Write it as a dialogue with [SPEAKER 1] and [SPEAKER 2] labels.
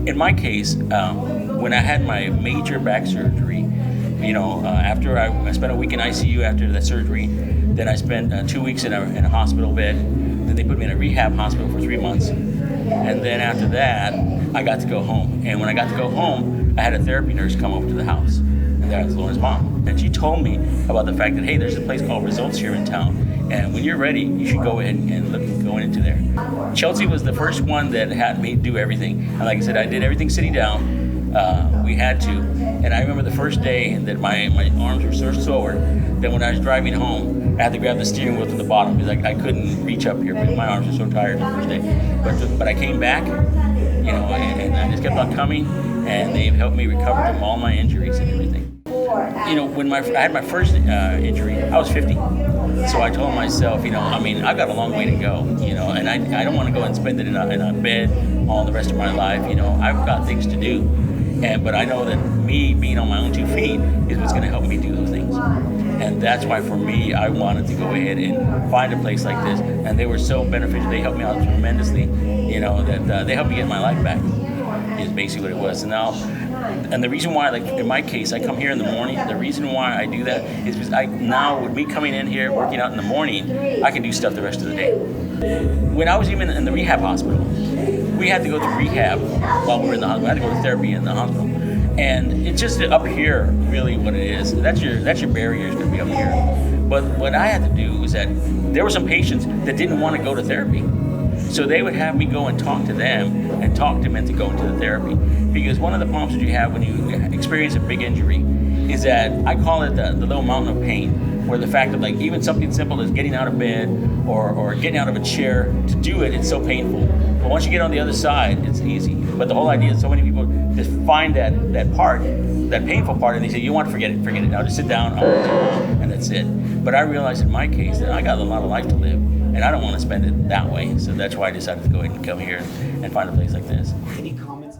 [SPEAKER 1] in my case, when I had my major back surgery, after I spent a week in ICU after that surgery, then I spent 2 weeks in a hospital bed. Then they put me in a rehab hospital for 3 months. And then after that, I got to go home. And when I got to go home, I had a therapy nurse come over to the house. And that was Lauren's mom. And she told me about the fact that, hey, there's a place called Results here in town. And when you're ready, you should go ahead and look going into there. Chelsea was the first one that had me do everything. And like I said, I did everything sitting down. We had to. And I remember the first day that my arms were so sore that when I was driving home, I had to grab the steering wheel to the bottom because I couldn't reach up here because my arms were so tired the first day. But I came back, and I just kept on coming, and they've helped me recover from all my injuries and everything. When I had my first injury, I was 50. So I told myself, I've got a long way to go, and I don't want to go and spend it in a bed all the rest of my life. I've got things to do. But I know that me being on my own 2 feet is what's going to help me do those things. And that's why for me, I wanted to go ahead and find a place like this. And they were so beneficial. They helped me out tremendously, that they helped me get my life back is basically what it was. And the reason why, like in my case, I come here in the morning. The reason why I do that is because now with me coming in here, working out in the morning, I can do stuff the rest of the day. When I was even in the rehab hospital, we had to go to rehab while we were in the hospital. I had to go to therapy in the hospital. And it's just up here, really, what it is. That's your barrier is going to be up here. But what I had to do was that there were some patients that didn't want to go to therapy. So they would have me go and talk to them and talk them into going to the therapy. Because one of the problems that you have when you experience a big injury is that I call it the little mountain of pain, where the fact of even something simple as getting out of bed or getting out of a chair, to do it, it's so painful. But once you get on the other side, it's easy. But the whole idea is so many people just find that part, that painful part, and they say, you want to forget it. I'll just sit down, and that's it. But I realized in my case that I got a lot of life to live, and I don't want to spend it that way. So that's why I decided to go ahead and come here and find a place like this.
[SPEAKER 2] Any comments?